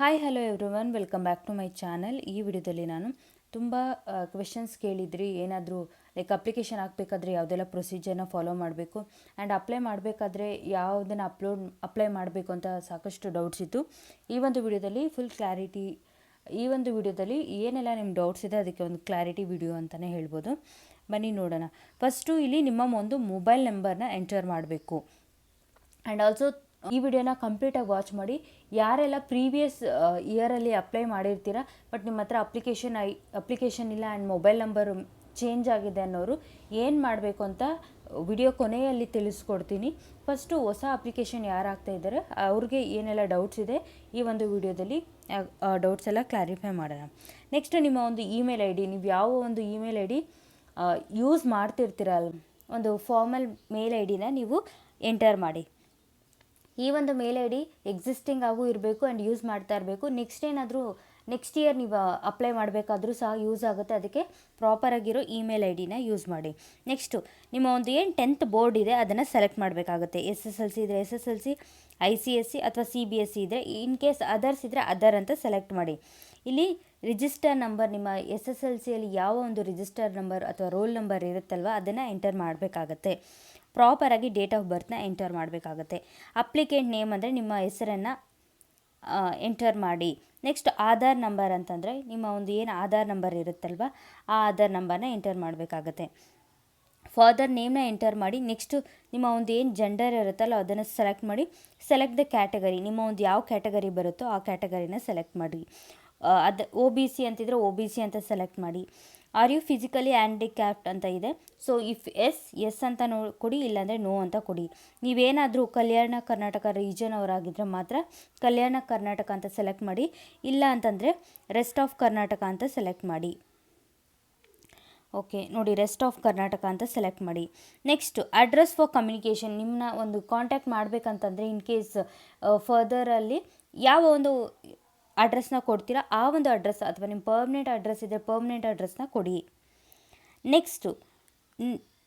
Hi hello everyone, welcome back to my channel. ಈ ವಿಡಿಯೋದಲ್ಲಿ ನಾನು ತುಂಬ ಕ್ವೆಶನ್ಸ್ ಕೇಳಿದ್ರಿ. ಏನಾದರೂ ಲೈಕ್ ಅಪ್ಲಿಕೇಶನ್ ಹಾಕಬೇಕಾದ್ರೆ ಯಾವುದೆಲ್ಲ ಪ್ರೊಸೀಜರ್ನ ಫಾಲೋ ಮಾಡಬೇಕು ಆ್ಯಂಡ್ ಅಪ್ಲೈ ಮಾಡಬೇಕಾದ್ರೆ ಯಾವುದನ್ನು ಅಪ್ಲೈ ಮಾಡಬೇಕು ಅಂತ ಸಾಕಷ್ಟು ಡೌಟ್ಸ್ ಇತ್ತು. ಈ ಒಂದು ವಿಡಿಯೋದಲ್ಲಿ ಫುಲ್ ಕ್ಲಾರಿಟಿ, ಈ ಒಂದು ವಿಡಿಯೋದಲ್ಲಿ ಏನೆಲ್ಲ ನಿಮ್ಮ ಡೌಟ್ಸ್ ಇದೆ ಅದಕ್ಕೆ ಒಂದು ಕ್ಲಾರಿಟಿ ವಿಡಿಯೋ ಅಂತಲೇ ಹೇಳ್ಬೋದು. ಬನ್ನಿ ನೋಡೋಣ. ಫಸ್ಟು ಇಲ್ಲಿ ನಿಮ್ಮ ಒಂದು ಮೊಬೈಲ್ ನಂಬರ್ನ ಎಂಟರ್ ಮಾಡಬೇಕು. ಆ್ಯಂಡ್ ಆಲ್ಸೋ ಈ ವಿಡಿಯೋನ ಕಂಪ್ಲೀಟಾಗಿ ವಾಚ್ ಮಾಡಿ. ಯಾರೆಲ್ಲ ಪ್ರೀವಿಯಸ್ ಇಯರಲ್ಲಿ ಅಪ್ಲೈ ಮಾಡಿರ್ತೀರ ಬಟ್ ನಿಮ್ಮ ಹತ್ರ ಅಪ್ಲಿಕೇಶನ್ ಇಲ್ಲ ಆ್ಯಂಡ್ ಮೊಬೈಲ್ ನಂಬರು ಚೇಂಜ್ ಆಗಿದೆ ಅನ್ನೋರು ಏನು ಮಾಡಬೇಕು ಅಂತ ವಿಡಿಯೋ ಕೊನೆಯಲ್ಲಿ ತಿಳಿಸ್ಕೊಡ್ತೀನಿ. ಫಸ್ಟು ಹೊಸ ಅಪ್ಲಿಕೇಶನ್ ಯಾರು ಆಗ್ತಾ ಇದ್ದಾರೆ ಅವ್ರಿಗೆ ಏನೆಲ್ಲ ಡೌಟ್ಸ್ ಇದೆ ಈ ಒಂದು ವಿಡಿಯೋದಲ್ಲಿ ಡೌಟ್ಸ್ ಎಲ್ಲ ಕ್ಲಾರಿಫೈ ಮಾಡೋಣ. ನೆಕ್ಸ್ಟ್ ನಿಮ್ಮ ಒಂದು ಇಮೇಲ್ ಐ ಡಿ, ನೀವು ಯಾವ ಒಂದು ಇಮೇಲ್ ಐ ಡಿ ಯೂಸ್ ಮಾಡ್ತಿರ್ತೀರಲ್ಲ, ಒಂದು ಫಾರ್ಮಲ್ ಮೇಲ್ ಐ ಡಿನ ನೀವು ಎಂಟರ್ ಮಾಡಿ. ಈ ಒಂದು ಮೇಲ್ ಐ ಡಿ ಎಕ್ಸಿಸ್ಟಿಂಗ್ ಆಗೂ ಇರಬೇಕು ಆ್ಯಂಡ್ ಯೂಸ್ ಮಾಡ್ತಾ ಇರಬೇಕು. ನೆಕ್ಸ್ಟ್ ಇಯರ್ ನೀವು ಅಪ್ಲೈ ಮಾಡಬೇಕಾದ್ರೂ ಸಹ ಯೂಸ್ ಆಗುತ್ತೆ. ಅದಕ್ಕೆ ಪ್ರಾಪರಾಗಿರೋ ಇಮೇಲ್ ಐ ಡಿನ ಯೂಸ್ ಮಾಡಿ. ನೆಕ್ಸ್ಟು ನಿಮ್ಮ ಒಂದು ಏನು 10th ಬೋರ್ಡ್ ಇದೆ ಅದನ್ನು ಸೆಲೆಕ್ಟ್ ಮಾಡಬೇಕಾಗುತ್ತೆ. SSLC ಇದ್ದರೆ SSLC, ICSE ಅಥವಾ CBSE ಇದ್ದರೆ, ಇನ್ ಕೇಸ್ ಅದರ್ಸ್ ಇದ್ದರೆ ಅದರ್ ಅಂತ ಸೆಲೆಕ್ಟ್ ಮಾಡಿ. ಇಲ್ಲಿ ರಿಜಿಸ್ಟರ್ ನಂಬರ್, ನಿಮ್ಮ SSLCಯಲ್ಲಿ ಯಾವ ಒಂದು ರಿಜಿಸ್ಟರ್ ನಂಬರ್ ಅಥವಾ ರೋಲ್ ನಂಬರ್ ಇರುತ್ತಲ್ವ ಅದನ್ನು ಎಂಟರ್ ಮಾಡಬೇಕಾಗತ್ತೆ. ಪ್ರಾಪರಾಗಿ ಡೇಟ್ ಆಫ್ ಬರ್ತ್ನ ಎಂಟರ್ ಮಾಡಬೇಕಾಗತ್ತೆ. ಅಪ್ಲಿಕೆಂಟ್ ನೇಮ್ ಅಂದರೆ ನಿಮ್ಮ ಹೆಸರನ್ನು ಎಂಟರ್ ಮಾಡಿ. ನೆಕ್ಸ್ಟ್ ಆಧಾರ್ ನಂಬರ್ ಅಂತಂದರೆ ನಿಮ್ಮ ಒಂದು ಏನು ಆಧಾರ್ ನಂಬರ್ ಇರುತ್ತಲ್ವ ಆ ಆಧಾರ್ ನಂಬರ್ನ ಎಂಟರ್ ಮಾಡಬೇಕಾಗತ್ತೆ. ಫಾದರ್ ನೇಮ್ನ ಎಂಟರ್ ಮಾಡಿ. ನೆಕ್ಸ್ಟು ನಿಮ್ಮ ಒಂದು ಏನು ಜೆಂಡರ್ ಇರುತ್ತಲ್ಲ ಅದನ್ನು ಸೆಲೆಕ್ಟ್ ಮಾಡಿ. ಸೆಲೆಕ್ಟ್ ದ ಕ್ಯಾಟಗರಿ, ನಿಮ್ಮ ಒಂದು ಯಾವ ಕ್ಯಾಟಗರಿ ಬರುತ್ತೋ ಆ ಕ್ಯಾಟಗರಿನ ಸೆಲೆಕ್ಟ್ ಮಾಡಿ. ಅದು OBC ಅಂತಿದ್ರೆ OBC ಅಂತ ಸೆಲೆಕ್ಟ್ ಮಾಡಿ. ಆರ್ ಯು ಫಿಸಿಕಲಿ ಹ್ಯಾಂಡಿಕ್ಯಾಪ್ಟ್ ಅಂತ ಇದೆ. ಸೊ ಇಫ್ ಎಸ್ ಅಂತ ಕೊಡಿ, ಇಲ್ಲಾಂದರೆ ನೋ ಅಂತ ಕೊಡಿ. ನೀವೇನಾದರೂ ಕಲ್ಯಾಣ ಕರ್ನಾಟಕ ರೀಜನ್ ಅವರಾಗಿದ್ದರೆ ಮಾತ್ರ ಕಲ್ಯಾಣ ಕರ್ನಾಟಕ ಅಂತ ಸೆಲೆಕ್ಟ್ ಮಾಡಿ, ಇಲ್ಲ ಅಂತಂದರೆ ರೆಸ್ಟ್ ಆಫ್ ಕರ್ನಾಟಕ ಅಂತ ಸೆಲೆಕ್ಟ್ ಮಾಡಿ. ಓಕೆ ನೋಡಿ, ರೆಸ್ಟ್ ಆಫ್ ಕರ್ನಾಟಕ ಅಂತ ಸೆಲೆಕ್ಟ್ ಮಾಡಿ. ನೆಕ್ಸ್ಟ್ ಅಡ್ರೆಸ್ ಫಾರ್ ಕಮ್ಯುನಿಕೇಷನ್, ನಿಮ್ಮನ್ನ ಒಂದು ಕಾಂಟ್ಯಾಕ್ಟ್ ಮಾಡಬೇಕಂತಂದರೆ ಇನ್ ಕೇಸ್ ಫರ್ದರಲ್ಲಿ ಯಾವ ಒಂದು ಅಡ್ರೆಸ್ನ ಕೊಡ್ತೀರಾ ಆ ಒಂದು ಅಡ್ರೆಸ್, ಅಥವಾ ನಿಮ್ಮ ಪರ್ಮನೆಂಟ್ ಅಡ್ರೆಸ್ ಇದೆ ಪರ್ಮನೆಂಟ್ ಅಡ್ರೆಸ್ನ ಕೊಡಿ. Next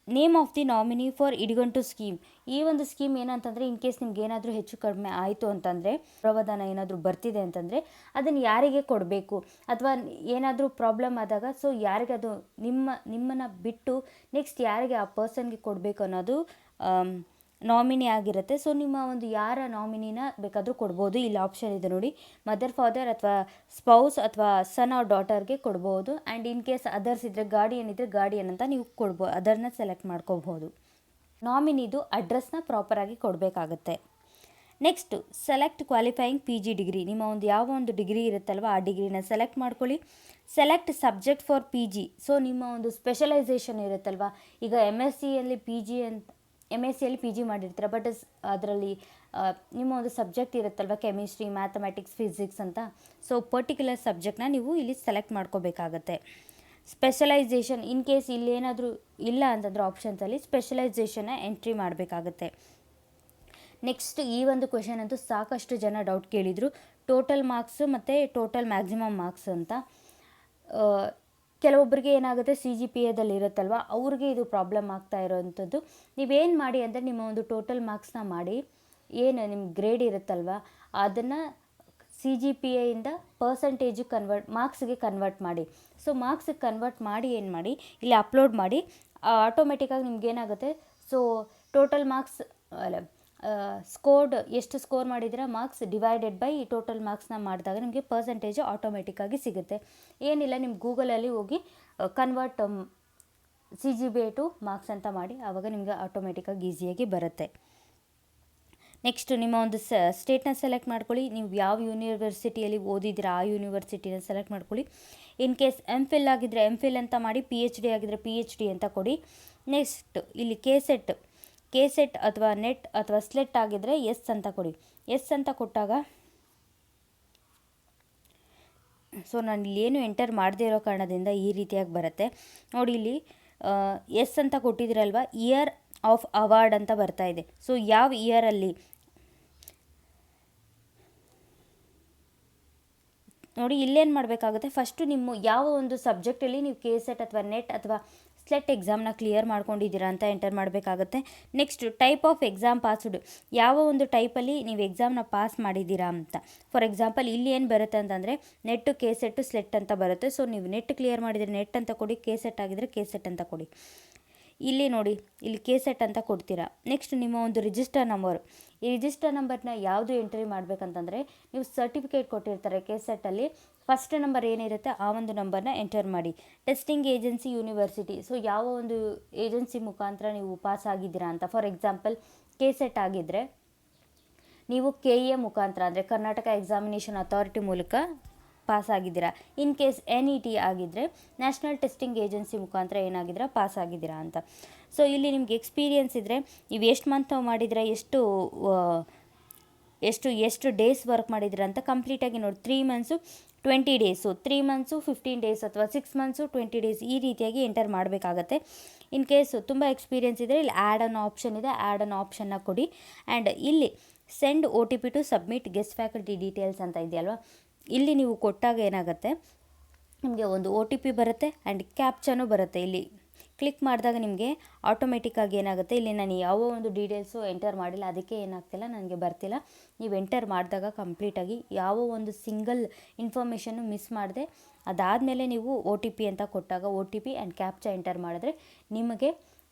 name of the nominee for ಇಡಿಗಂಟು ಸ್ಕೀಮ್. ಈ ಒಂದು ಸ್ಕೀಮ್ ಏನಂತಂದರೆ ಇನ್ ಕೇಸ್ ನಿಮ್ಗೆ ಏನಾದರೂ ಹೆಚ್ಚು ಕಡಿಮೆ ಆಯಿತು ಅಂತಂದರೆ, ಪ್ರವಧಾನ ಏನಾದರೂ ಬರ್ತಿದೆ ಅಂತಂದರೆ ಅದನ್ನು ಯಾರಿಗೆ ಕೊಡಬೇಕು ಅಥವಾ ಏನಾದರೂ ಪ್ರಾಬ್ಲಮ್ ಆದಾಗ ಸೊ ಯಾರಿಗೆ ಅದು ನಿಮ್ಮನ್ನು ಬಿಟ್ಟು ನೆಕ್ಸ್ಟ್ ಯಾರಿಗೆ ಆ ಪರ್ಸನ್ಗೆ ಕೊಡಬೇಕು ಅನ್ನೋದು ನಾಮಿನಿ ಆಗಿರುತ್ತೆ. ಸೊ ನಿಮ್ಮ ಒಂದು ಯಾರ ನಾಮಿನಿನ ಬೇಕಾದರೂ ಕೊಡ್ಬೋದು. ಇಲ್ಲಿ ಆಪ್ಷನ್ ಇದೆ ನೋಡಿ, ಮದರ್, ಫಾದರ್ ಅಥವಾ ಸ್ಪೌಸ್ ಅಥವಾ ಸನ್ ಆರ್ ಡಾಟರ್ಗೆ ಕೊಡ್ಬೋದು. ಆ್ಯಂಡ್ ಇನ್ ಕೇಸ್ ಅದರ್ಸ್ ಇದ್ದರೆ, ಗಾರ್ಡಿಯನ್ ಇದ್ದರೆ ಗಾರ್ಡಿಯನ್ ಅಂತ ನೀವು ಕೊಡ್ಬೋದು, ಅದರ್ನ ಸೆಲೆಕ್ಟ್ ಮಾಡ್ಕೋಬಹುದು. ನಾಮಿನಿದು ಅಡ್ರೆಸ್ನ ಪ್ರಾಪರಾಗಿ ಕೊಡಬೇಕಾಗತ್ತೆ. Next select qualifying PG degree, ನಿಮ್ಮ ಒಂದು ಯಾವ ಒಂದು ಡಿಗ್ರಿ ಇರುತ್ತಲ್ವ ಆ ಡಿಗ್ರಿನ ಸೆಲೆಕ್ಟ್ ಮಾಡ್ಕೊಳ್ಳಿ. Select subject for PG, so ನಿಮ್ಮ ಒಂದು ಸ್ಪೆಷಲೈಸೇಷನ್ ಇರುತ್ತಲ್ವ, ಈಗ MSCಯಲ್ಲಿ PG ಮಾಡಿರ್ತೀರ ಬಟ್ ಅದರಲ್ಲಿ ನಿಮ್ಮ ಒಂದು ಸಬ್ಜೆಕ್ಟ್ ಇರುತ್ತಲ್ವ, ಕೆಮಿಸ್ಟ್ರಿ, ಮ್ಯಾಥಮೆಟಿಕ್ಸ್, ಫಿಸಿಕ್ಸ್ ಅಂತ. ಸೊ ಪರ್ಟಿಕ್ಯುಲರ್ ಸಬ್ಜೆಕ್ಟ್ನ ನೀವು ಇಲ್ಲಿ ಸೆಲೆಕ್ಟ್ ಮಾಡ್ಕೋಬೇಕಾಗತ್ತೆ. ಸ್ಪೆಷಲೈಸೇಷನ್, ಇನ್ ಕೇಸ್ ಇಲ್ಲೇನಾದರೂ ಇಲ್ಲ ಅಂತಂದರೆ ಆಪ್ಷನ್ಸಲ್ಲಿ ಸ್ಪೆಷಲೈಸೇಷನ್ನ ಎಂಟ್ರಿ ಮಾಡಬೇಕಾಗತ್ತೆ. ನೆಕ್ಸ್ಟ್ ಈ ಒಂದು ಕ್ವೆಶನ್ ಅಂತೂ ಸಾಕಷ್ಟು ಜನ ಡೌಟ್ ಕೇಳಿದರು, ಟೋಟಲ್ ಮಾರ್ಕ್ಸು ಮತ್ತು ಟೋಟಲ್ ಮ್ಯಾಕ್ಸಿಮಮ್ ಮಾರ್ಕ್ಸ್ ಅಂತ. ಕೆಲವೊಬ್ಬರಿಗೆ ಏನಾಗುತ್ತೆ CGPAದಲ್ಲಿ ಇರುತ್ತಲ್ವ ಅವ್ರಿಗೆ ಇದು ಪ್ರಾಬ್ಲಮ್ ಆಗ್ತಾ ಇರೋವಂಥದ್ದು. ನೀವೇನು ಮಾಡಿ ಅಂದರೆ ನಿಮ್ಮ ಒಂದು ಟೋಟಲ್ ಮಾರ್ಕ್ಸ್ನ ಮಾಡಿ, ಏನು ನಿಮ್ಮ ಗ್ರೇಡ್ ಇರುತ್ತಲ್ವ ಅದನ್ನು CGPAಯಿಂದ ಮಾರ್ಕ್ಸ್ಗೆ ಕನ್ವರ್ಟ್ ಮಾಡಿ. ಸೊ ಮಾರ್ಕ್ಸಿಗೆ ಕನ್ವರ್ಟ್ ಮಾಡಿ ಏನು ಮಾಡಿ ಇಲ್ಲಿ ಅಪ್ಲೋಡ್ ಮಾಡಿ. ಆಟೋಮೆಟಿಕ್ಕಾಗಿ ನಿಮ್ಗೇನಾಗುತ್ತೆ, ಸೊ ಟೋಟಲ್ ಮಾರ್ಕ್ಸ್ ಸ್ಕೋರ್ಡ್ ಎಷ್ಟು ಸ್ಕೋರ್ ಮಾಡಿದರೆ ಮಾರ್ಕ್ಸ್ ಡಿವೈಡೆಡ್ ಬೈ ಟೋಟಲ್ ಮಾರ್ಕ್ಸ್ನ ಮಾಡಿದಾಗ ನಿಮಗೆ ಪರ್ಸೆಂಟೇಜು ಆಟೋಮೆಟಿಕ್ಕಾಗಿ ಸಿಗುತ್ತೆ. ಏನಿಲ್ಲ, ನಿಮ್ಮ ಗೂಗಲಲ್ಲಿ ಹೋಗಿ ಕನ್ವರ್ಟ್ CGPA ಟು ಮಾರ್ಕ್ಸ್ ಅಂತ ಮಾಡಿ, ಆವಾಗ ನಿಮಗೆ ಆಟೋಮೆಟಿಕ್ಕಾಗಿ ಈಸಿಯಾಗಿ ಬರುತ್ತೆ. ನೆಕ್ಸ್ಟ್ ನಿಮ್ಮ ಒಂದು ಸ್ಟೇಟ್ನ ಸೆಲೆಕ್ಟ್ ಮಾಡ್ಕೊಳ್ಳಿ. ನೀವು ಯಾವ ಯೂನಿವರ್ಸಿಟಿಯಲ್ಲಿ ಓದಿದ್ದೀರಾ ಆ ಯೂನಿವರ್ಸಿಟಿನ ಸೆಲೆಕ್ಟ್ ಮಾಡ್ಕೊಳ್ಳಿ. ಇನ್ ಕೇಸ್ MPhil ಆಗಿದ್ದರೆ MPhil ಅಂತ ಮಾಡಿ, PhD ಆಗಿದ್ದರೆ PhD ಅಂತ ಕೊಡಿ. ನೆಕ್ಸ್ಟ್ ಇಲ್ಲಿ ಕೆಸೆಟ್ ಅಥವಾ ನೆಟ್ ಅಥವಾ ಸ್ಲೆಟ್ ಆಗಿದ್ದರೆ ಎಸ್ ಅಂತ ಕೊಡಿ. ಎಸ್ ಅಂತ ಕೊಟ್ಟಾಗ, ಸೊ ನಾನು ಇಲ್ಲೇನು ಎಂಟರ್ ಮಾಡದೇ ಇರೋ ಕಾರಣದಿಂದ ಈ ರೀತಿಯಾಗಿ ಬರುತ್ತೆ ನೋಡಿ. ಇಲ್ಲಿ ಎಸ್ ಅಂತ ಕೊಟ್ಟಿದ್ದೀರಲ್ವ, ಇಯರ್ ಆಫ್ ಅವಾರ್ಡ್ ಅಂತ ಬರ್ತಾ ಇದೆ. ಸೊ ಯಾವ ಇಯರಲ್ಲಿ ನೋಡಿ, ಇಲ್ಲೇನು ಮಾಡಬೇಕಾಗುತ್ತೆ, ಫಸ್ಟು ನಿಮ್ಮ ಯಾವ ಒಂದು ಸಬ್ಜೆಕ್ಟಲ್ಲಿ ನೀವು ಕೆಸೆಟ್ ಅಥವಾ ನೆಟ್ ಅಥವಾ ಸ್ಲೆಟ್ ಎಕ್ಸಾಮ್ನ ಕ್ಲಿಯರ್ ಮಾಡ್ಕೊಂಡಿದ್ದೀರಾ ಅಂತ ಎಂಟರ್ ಮಾಡಬೇಕಾಗತ್ತೆ. Next type of exam passed, ಯಾವ ಒಂದು ಟೈಪಲ್ಲಿ ನೀವು ಎಕ್ಸಾಮ್ನ ಪಾಸ್ ಮಾಡಿದ್ದೀರಾ ಅಂತ. ಫಾರ್ ಎಕ್ಸಾಂಪಲ್ ಇಲ್ಲಿ ಏನು ಬರುತ್ತೆ ಅಂತಂದರೆ ನೆಟ್ಟು, ಕೆ ಸೆಟ್ಟು, ಸ್ಲೆಟ್ ಅಂತ ಬರುತ್ತೆ. ಸೊ ನೀವು ನೆಟ್ ಕ್ಲಿಯರ್ ಮಾಡಿದರೆ ನೆಟ್ ಅಂತ ಕೊಡಿ, ಕೆ ಸೆಟ್ ಆಗಿದ್ರೆ ಕೆ ಸೆಟ್ ಅಂತ ಕೊಡಿ. ಇಲ್ಲಿ ನೋಡಿ, ಇಲ್ಲಿ ಕೆ ಸೆಟ್ ಅಂತ ಕೊಡ್ತೀರಾ. ನೆಕ್ಸ್ಟ್ ನಿಮ್ಮ ಒಂದು ರಿಜಿಸ್ಟರ್ ನಂಬರ್, ಈ ರಿಜಿಸ್ಟರ್ ನಂಬರ್ನ ಯಾವುದು ಎಂಟ್ರಿ ಮಾಡಬೇಕಂತಂದರೆ ನೀವು ಸರ್ಟಿಫಿಕೇಟ್ ಕೊಟ್ಟಿರ್ತಾರೆ ಕೆ ಸೆಟ್ಟಲ್ಲಿ, ಫಸ್ಟ್ ನಂಬರ್ ಏನಿರುತ್ತೆ ಆ ಒಂದು ನಂಬರ್ನ ಎಂಟರ್ ಮಾಡಿ. ಟೆಸ್ಟಿಂಗ್ ಏಜೆನ್ಸಿ ಯೂನಿವರ್ಸಿಟಿ, ಸೊ ಯಾವ ಒಂದು ಏಜೆನ್ಸಿ ಮುಖಾಂತರ ನೀವು ಪಾಸ್ ಆಗಿದ್ದೀರಾ ಅಂತ. ಫಾರ್ ಎಕ್ಸಾಂಪಲ್ ಕೆ ಸೆಟ್ ಆಗಿದ್ದರೆ ನೀವು ಕೆ ಎ ಮುಖಾಂತರ ಅಂದರೆ ಕರ್ನಾಟಕ ಎಕ್ಸಾಮಿನೇಷನ್ ಅಥಾರಿಟಿ ಮೂಲಕ ಪಾಸ್ ಆಗಿದ್ದೀರಾ. ಇನ್ ಕೇಸ್ NET ಆಗಿದ್ದರೆ ನ್ಯಾಷನಲ್ ಟೆಸ್ಟಿಂಗ್ ಏಜೆನ್ಸಿ ಮುಖಾಂತರ ಏನಾಗಿದ್ದೀರಾ, ಪಾಸ್ ಆಗಿದ್ದೀರಾ ಅಂತ. ಸೊ ಇಲ್ಲಿ ನಿಮಗೆ ಎಕ್ಸ್ಪೀರಿಯನ್ಸ್ ಇದ್ದರೆ ನೀವು ಎಷ್ಟು ಮಂತ್ ಮಾಡಿದರೆ, ಎಷ್ಟು ಡೇಸ್ ವರ್ಕ್ ಮಾಡಿದ್ದೀರಾ ಅಂತ ಕಂಪ್ಲೀಟಾಗಿ ನೋಡಿ. 3 ಮಂತ್ಸು 20 ಡೇಸು, 3 ಮಂತ್ಸು 15 ಡೇಸ್ ಅಥವಾ 6 ಮಂತ್ಸು 20 ಡೇಸ್, ಈ ರೀತಿಯಾಗಿ ಎಂಟರ್ ಮಾಡಬೇಕಾಗತ್ತೆ. ಇನ್ ಕೇಸ್ ತುಂಬ ಎಕ್ಸ್ಪೀರಿಯನ್ಸ್ ಇದ್ದರೆ ಇಲ್ಲಿ ಆ್ಯಡ್ ಅನ್ನೋ ಆಪ್ಷನ್ ಇದೆ, ಆ್ಯಡ್ ಅನ್ನೋ ಆಪ್ಷನ್ನ ಕೊಡಿ. ಆ್ಯಂಡ್ ಇಲ್ಲಿ send OTP to submit guest faculty details ಅಂತ ಇದೆಯಲ್ವ, ಇಲ್ಲಿ ನೀವು ಕೊಟ್ಟಾಗ ಏನಾಗುತ್ತೆ ನಿಮಗೆ ಒಂದು OTP ಬರುತ್ತೆ ಆ್ಯಂಡ್ ಕ್ಯಾಪ್ಚನೂ ಬರುತ್ತೆ. ಇಲ್ಲಿ ಕ್ಲಿಕ್ ಮಾಡಿದಾಗ ನಿಮಗೆ ಆಟೋಮೆಟಿಕ್ಕಾಗಿ ಏನಾಗುತ್ತೆ, ಇಲ್ಲಿ ನಾನು ಯಾವ ಒಂದು ಡೀಟೇಲ್ಸು ಎಂಟರ್ ಮಾಡಿಲ್ಲ, ಅದಕ್ಕೆ ಏನಾಗ್ತಿಲ್ಲ, ನನಗೆ ಬರ್ತಿಲ್ಲ. ನೀವು ಎಂಟರ್ ಮಾಡಿದಾಗ ಕಂಪ್ಲೀಟಾಗಿ ಯಾವ ಒಂದು ಸಿಂಗಲ್ ಇನ್ಫಾರ್ಮೇಷನ್ನು ಮಿಸ್ ಮಾಡಿದೆ. ಅದಾದಮೇಲೆ ನೀವು OTP ಅಂತ ಕೊಟ್ಟಾಗ OTP ಆ್ಯಂಡ್ ಕ್ಯಾಪ್ಚ ಎಂಟರ್ ಮಾಡಿದ್ರೆ ನಿಮಗೆ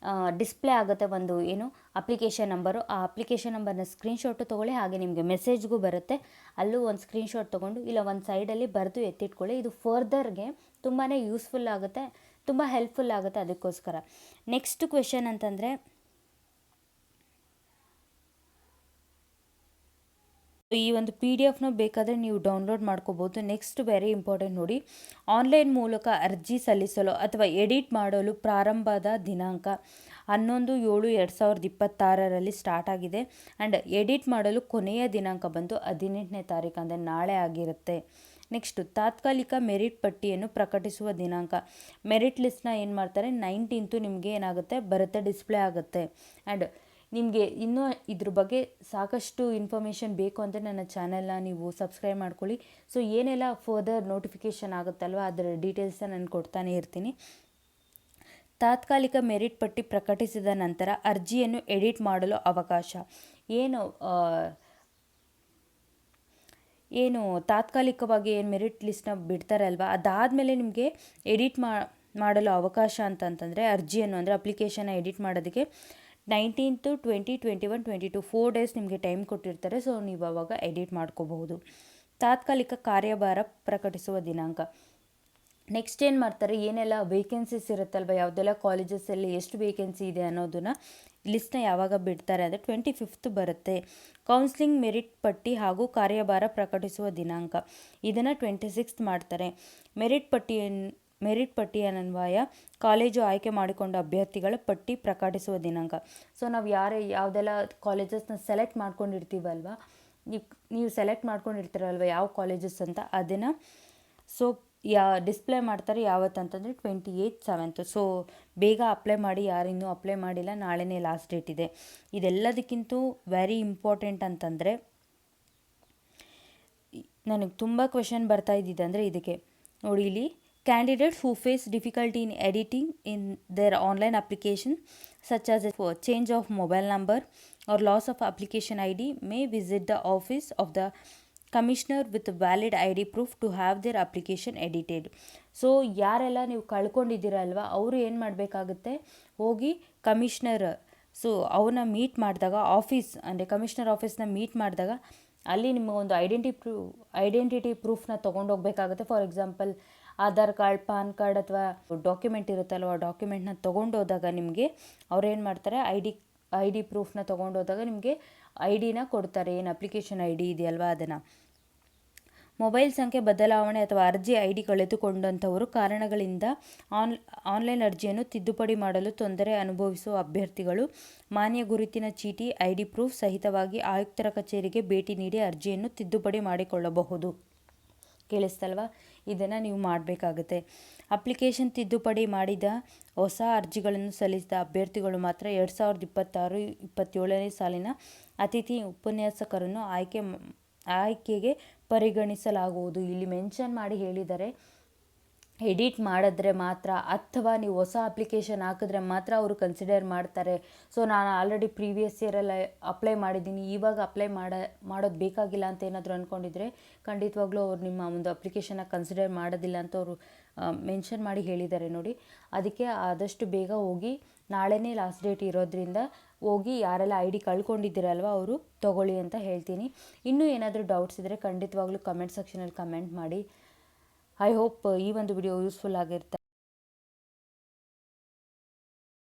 ಡಿಸ್ಪ್ಲೇ ಆಗುತ್ತೆ ಒಂದು ಅಪ್ಲಿಕೇಶನ್ ನಂಬರು. ಆ ಅಪ್ಲಿಕೇಶನ್ ನಂಬರ್ನ ಸ್ಕ್ರೀನ್ಶಾಟು ತೊಗೊಳ್ಳಿ, ಹಾಗೆ ನಿಮಗೆ ಮೆಸೇಜ್ಗೂ ಬರುತ್ತೆ. ಅಲ್ಲೂ ಒಂದು ಸ್ಕ್ರೀನ್ಶಾಟ್ ತೊಗೊಂಡು ಇಲ್ಲ ಒಂದು ಸೈಡಲ್ಲಿ ಬರೆದು ಎತ್ತಿಟ್ಕೊಳ್ಳಿ. ಇದು ಫರ್ದರ್ಗೆ ತುಂಬಾ ಯೂಸ್ಫುಲ್ ಆಗುತ್ತೆ, ತುಂಬ ಹೆಲ್ಪ್ಫುಲ್ ಆಗುತ್ತೆ. ಅದಕ್ಕೋಸ್ಕರ ನೆಕ್ಸ್ಟ್ ಕ್ವೆಶನ್ ಅಂತಂದರೆ, ಈ ಒಂದು PDF ಬೇಕಾದರೆ ನೀವು ಡೌನ್ಲೋಡ್ ಮಾಡ್ಕೋಬೋದು. ನೆಕ್ಸ್ಟ್ ವೆರಿ ಇಂಪಾರ್ಟೆಂಟ್ ನೋಡಿ, ಆನ್ಲೈನ್ ಮೂಲಕ ಅರ್ಜಿ ಸಲ್ಲಿಸಲು ಅಥವಾ ಎಡಿಟ್ ಮಾಡಲು ಪ್ರಾರಂಭದ ದಿನಾಂಕ 11/7/2026 ಸ್ಟಾರ್ಟ್ ಆಗಿದೆ. ಆ್ಯಂಡ್ ಎಡಿಟ್ ಮಾಡಲು ಕೊನೆಯ ದಿನಾಂಕ ಬಂದು 18ನೇ ತಾರೀಕು, ಅಂದರೆ ನಾಳೆ ಆಗಿರುತ್ತೆ. ನೆಕ್ಸ್ಟು ತಾತ್ಕಾಲಿಕ ಮೆರಿಟ್ ಪಟ್ಟಿಯನ್ನು ಪ್ರಕಟಿಸುವ ದಿನಾಂಕ, ಮೆರಿಟ್ ಲಿಸ್ಟ್ನ ಏನು ಮಾಡ್ತಾರೆ 19th ನಿಮಗೆ ಏನಾಗುತ್ತೆ ಬರುತ್ತೆ, ಡಿಸ್ಪ್ಲೇ ಆಗುತ್ತೆ. ಆ್ಯಂಡ್ ನಿಮಗೆ ಇನ್ನೂ ಇದ್ರ ಬಗ್ಗೆ ಸಾಕಷ್ಟು ಇನ್ಫಾರ್ಮೇಷನ್ ಬೇಕು ಅಂದರೆ ನನ್ನ ಚಾನೆಲ್ನ ನೀವು ಸಬ್ಸ್ಕ್ರೈಬ್ ಮಾಡ್ಕೊಳ್ಳಿ. ಸೊ ಏನೆಲ್ಲ ಫರ್ದರ್ ನೋಟಿಫಿಕೇಷನ್ ಆಗುತ್ತಲ್ವ ಅದರ ಡೀಟೇಲ್ಸ್ನ ನಾನು ಕೊಡ್ತಾನೆ ಇರ್ತೀನಿ. ತಾತ್ಕಾಲಿಕ ಮೆರಿಟ್ ಪಟ್ಟಿ ಪ್ರಕಟಿಸಿದ ನಂತರ ಅರ್ಜಿಯನ್ನು ಎಡಿಟ್ ಮಾಡಲು ಅವಕಾಶ. ಏನು ತಾತ್ಕಾಲಿಕವಾಗಿ ಏನು ಮೆರಿಟ್ ಲಿಸ್ಟ್ನ ಬಿಡ್ತಾರೆ ಅಲ್ವಾ, ಅದಾದಮೇಲೆ ನಿಮಗೆ ಎಡಿಟ್ ಮಾಡಲು ಅವಕಾಶ ಅಂತಂತಂದರೆ ಅರ್ಜಿಯನ್ನು ಅಂದರೆ ಅಪ್ಲಿಕೇಶನ್ನ ಎಡಿಟ್ ಮಾಡೋದಕ್ಕೆ 19th 20 21 22 4 ಡೇಸ್ ನಿಮಗೆ ಟೈಮ್ ಕೊಟ್ಟಿರ್ತಾರೆ. ಸೊ ನೀವು ಆವಾಗ ಎಡಿಟ್ ಮಾಡ್ಕೋಬಹುದು. ತಾತ್ಕಾಲಿಕ ಕಾರ್ಯಭಾರ ಪ್ರಕಟಿಸುವ ದಿನಾಂಕ, ನೆಕ್ಸ್ಟ್ ಏನು ಮಾಡ್ತಾರೆ, ಏನೆಲ್ಲ ವೇಕೆನ್ಸೀಸ್ ಇರುತ್ತಲ್ವ, ಯಾವುದೆಲ್ಲ ಕಾಲೇಜಸಲ್ಲಿ ಎಷ್ಟು ವೇಕೆನ್ಸಿ ಇದೆ ಅನ್ನೋದನ್ನ ಲಿಸ್ಟ್ನ ಯಾವಾಗ ಬಿಡ್ತಾರೆ ಅಂದರೆ 25th ಬರುತ್ತೆ. ಕೌನ್ಸಿಲಿಂಗ್ ಮೆರಿಟ್ ಪಟ್ಟಿ ಹಾಗೂ ಕಾರ್ಯಭಾರ ಪ್ರಕಟಿಸುವ ದಿನಾಂಕ, ಇದನ್ನು 26th ಮಾಡ್ತಾರೆ. ಮೆರಿಟ್ ಪಟ್ಟಿಯನ್ವಯ ಕಾಲೇಜು ಆಯ್ಕೆ ಮಾಡಿಕೊಂಡ ಅಭ್ಯರ್ಥಿಗಳ ಪಟ್ಟಿ ಪ್ರಕಟಿಸುವ ದಿನಾಂಕ. ಸೊ ನಾವು ಯಾವುದೆಲ್ಲ ಕಾಲೇಜಸ್ನ ಸೆಲೆಕ್ಟ್ ಮಾಡ್ಕೊಂಡಿರ್ತೀವಲ್ವ, ನೀವು ಸೆಲೆಕ್ಟ್ ಮಾಡ್ಕೊಂಡಿರ್ತೀರಲ್ವ ಯಾವ ಕಾಲೇಜಸ್ ಅಂತ, ಅದನ್ನು ಸೊ ಡಿಸ್ಪ್ಲೇ ಮಾಡ್ತಾರೆ ಯಾವತ್ತಂತಂದರೆ 28th 7th. ಸೊ ಬೇಗ ಅಪ್ಲೈ ಮಾಡಿ, ಯಾರಿನ್ನೂ ಅಪ್ಲೈ ಮಾಡಿಲ್ಲ, ನಾಳೆನೇ ಲಾಸ್ಟ್ ಡೇಟ್ ಇದೆ. ಇದೆಲ್ಲದಕ್ಕಿಂತ ವೆರಿ ಇಂಪಾರ್ಟೆಂಟ್ ಅಂತಂದರೆ, ನನಗೆ ತುಂಬ ಕ್ವೆಶನ್ ಬರ್ತಾ ಇದ್ದಿದ್ದು ಅಂದರೆ ಇದಕ್ಕೆ ನೋಡಿ, ಇಲ್ಲಿ candidates who face difficulty in editing in their online application such as change of mobile number or loss of application ID may visit the office of the commissioner with valid ID proof to have their application edited. So ಯಾರೆಲ್ಲ ನೀವು ಕಳ್ಕೊಂಡಿದ್ದೀರಲ್ವ ಅವರು ಏನು ಮಾಡಬೇಕಾಗುತ್ತೆ, ಹೋಗಿ commissioner ಅವನ್ನ meet ಮಾಡಿದಾಗ, office ಅಂದರೆ commissioner ಆಫೀಸ್ನ meet ಮಾಡಿದಾಗ ಅಲ್ಲಿ ನಿಮ್ಮ ಒಂದು ಐಡೆಂಟಿಟಿ ಪ್ರೂಫ್ನ ತೊಗೊಂಡೋಗ್ಬೇಕಾಗುತ್ತೆ. For example Aadhaar card, PAN card ಅಥವಾ ಡಾಕ್ಯುಮೆಂಟ್ ಇರುತ್ತಲ್ವ, ಆ ಡಾಕ್ಯುಮೆಂಟ್ನ ತೊಗೊಂಡೋದಾಗ ನಿಮಗೆ ಅವ್ರೇನು ಮಾಡ್ತಾರೆ, ಐ ಡಿ ಪ್ರೂಫ್ನ ತೊಗೊಂಡೋದಾಗ ನಿಮಗೆ ID ಕೊಡ್ತಾರೆ, ಏನು ಅಪ್ಲಿಕೇಶನ್ ID ಇದೆಯಲ್ವ ಅದನ್ನು. ಮೊಬೈಲ್ ಸಂಖ್ಯೆ ಬದಲಾವಣೆ ಅಥವಾ ಅರ್ಜಿ ID ಕಳೆದುಕೊಂಡಂಥವರು ಕಾರಣಗಳಿಂದ ಆನ್ಲೈನ್ ಅರ್ಜಿಯನ್ನು ತಿದ್ದುಪಡಿ ಮಾಡಲು ತೊಂದರೆ ಅನುಭವಿಸುವ ಅಭ್ಯರ್ಥಿಗಳು ಮಾನ್ಯ ಗುರುತಿನ ಚೀಟಿ ID ಪ್ರೂಫ್ ಸಹಿತವಾಗಿ ಆಯುಕ್ತರ ಕಚೇರಿಗೆ ಭೇಟಿ ನೀಡಿ ಅರ್ಜಿಯನ್ನು ತಿದ್ದುಪಡಿ ಮಾಡಿಕೊಳ್ಳಬಹುದು. ಕೇಳಿಸ್ತಲ್ವ, ಇದನ್ನು ನೀವು ಮಾಡಬೇಕಾಗುತ್ತೆ. ಅಪ್ಲಿಕೇಶನ್ ತಿದ್ದುಪಡಿ ಮಾಡಿದ ಹೊಸ ಅರ್ಜಿಗಳನ್ನು ಸಲ್ಲಿಸಿದ ಅಭ್ಯರ್ಥಿಗಳು ಮಾತ್ರ 2026-27ನೇ ಸಾಲಿನ ಅತಿಥಿ ಉಪನ್ಯಾಸಕರನ್ನು ಆಯ್ಕೆಗೆ ಪರಿಗಣಿಸಲಾಗುವುದು. ಇಲ್ಲಿ ಮೆನ್ಷನ್ ಮಾಡಿ ಹೇಳಿದ್ದಾರೆ, ಎಡಿಟ್ ಮಾಡಿದ್ರೆ ಮಾತ್ರ ಅಥವಾ ನೀವು ಹೊಸ ಅಪ್ಲಿಕೇಶನ್ ಹಾಕಿದ್ರೆ ಮಾತ್ರ ಅವರು ಕನ್ಸಿಡರ್ ಮಾಡ್ತಾರೆ. ಸೊ ನಾನು ಆಲ್ರೆಡಿ ಪ್ರೀವಿಯಸ್ ಇಯರಲ್ಲಿ ಅಪ್ಲೈ ಮಾಡಿದ್ದೀನಿ, ಇವಾಗ ಅಪ್ಲೈ ಮಾಡೋದು ಬೇಕಾಗಿಲ್ಲ ಅಂತ ಏನಾದರೂ ಅಂದ್ಕೊಂಡಿದ್ರೆ ಖಂಡಿತವಾಗ್ಲೂ ಅವ್ರು ನಿಮ್ಮ ಒಂದು ಅಪ್ಲಿಕೇಶನ್ನ ಕನ್ಸಿಡರ್ ಮಾಡೋದಿಲ್ಲ ಅಂತ ಅವರು ಮೆನ್ಷನ್ ಮಾಡಿ ಹೇಳಿದ್ದಾರೆ ನೋಡಿ. ಅದಕ್ಕೆ ಆದಷ್ಟು ಬೇಗ ಹೋಗಿ, ನಾಳೆನೇ ಲಾಸ್ಟ್ ಡೇಟ್ ಇರೋದ್ರಿಂದ ಹೋಗಿ ಯಾರೆಲ್ಲ ಐ ಡಿ ಕಳ್ಕೊಂಡಿದ್ದೀರಲ್ವ ಅವರು ತೊಗೊಳ್ಳಿ ಅಂತ ಹೇಳ್ತೀನಿ. ಇನ್ನೂ ಏನಾದರೂ ಡೌಟ್ಸ್ ಇದ್ದರೆ ಖಂಡಿತವಾಗ್ಲೂ ಕಮೆಂಟ್ ಸೆಕ್ಷನಲ್ಲಿ ಕಮೆಂಟ್ ಮಾಡಿ. ಐ ಹೋಪ್ ಈ ಒಂದು ವಿಡಿಯೋ ಯೂಸ್ಫುಲ್ ಆಗಿರುತ್ತೆ.